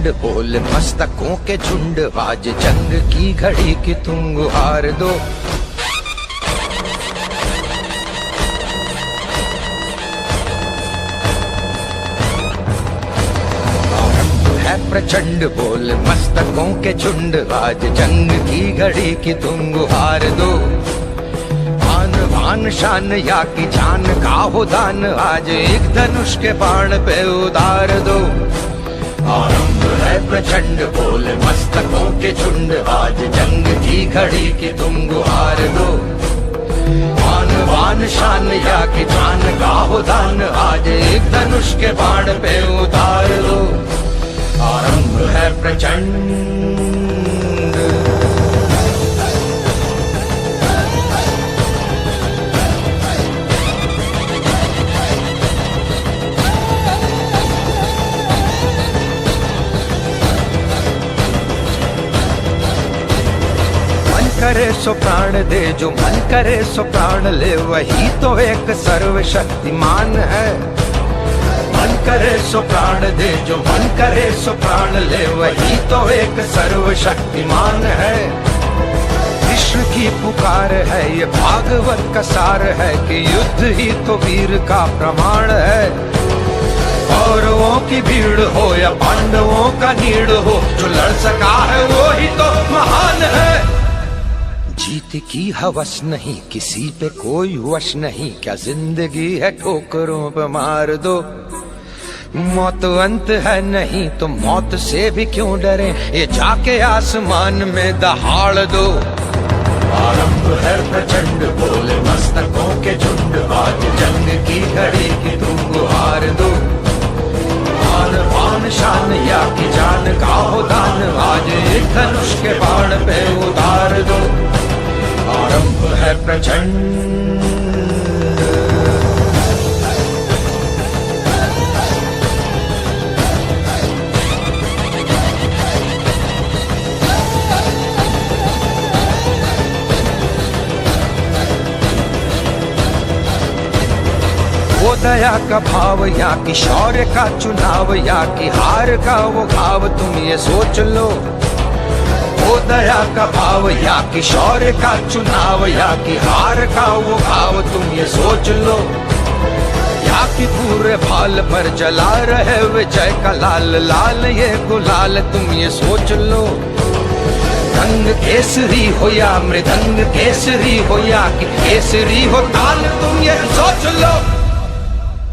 प्रचंड बोल मस्तकों के झुंड, आज जंग की घड़ी की तुम गुहार दो। प्रचंड बोल मस्तकों के झुंड, आज जंग की घड़ी की तुम गुहार दो। आन बान शान या की जान का हो दान, आज एक धनुष के बाण पे उतार दो। आरंभ है प्रचंड बोल मस्तकों के झुंड, आज जंग की घड़ी की तुम गुहार दो। आन बान शान या की जान का हो दान, आज एक धनुष के बाण पे उतार दो। आरंभ है प्रचंड। मन करे सो प्राण दे, जो मन करे सो प्राण ले, वही तो एक सर्वशक्तिमान है। मन करे सो प्राण दे, जो मन करे सो प्राण ले, वही तो एक सर्वशक्तिमान है। कृष्ण की पुकार है, ये भागवत का सार है कि युद्ध ही तो वीर का प्रमाण है। कौरवों की भीड़ हो या पांडवों का नीड़ हो, जो लड़ सका है वो ही तो महान है। जीत की हवस नहीं, किसी पे कोई वश नहीं, क्या जिंदगी है ठोकरों पे मार दो। मौत अंत है नहीं तो मौत से भी क्यों डरे, ये जाके आसमान में दहाड़ दो। आरंभ है प्रचंड बोले मस्तकों के झुंड, आज जंग की घड़ी की तुम गुहार दो। आन बान शान या की जान का हो दान, आज एक धनुष के बाण पे उतार दो। आरंभ है प्रचंड। वो दया का भाव या कि शौर्य का चुनाव, या कि हार का वो भाव तुम ये सोच लो। वो दया का भाव या कि शौर्य का चुनाव, या कि हार का वो भाव तुम ये सोच लो। या कि पूरे भाल पर जला रहे विजय का लाल लाल ये गुलाल, तुम ये सोच लो। रंग केसरी हो या मृदंग केसरी हो, या कि केसरी हो ताल, तुम ये सोच लो।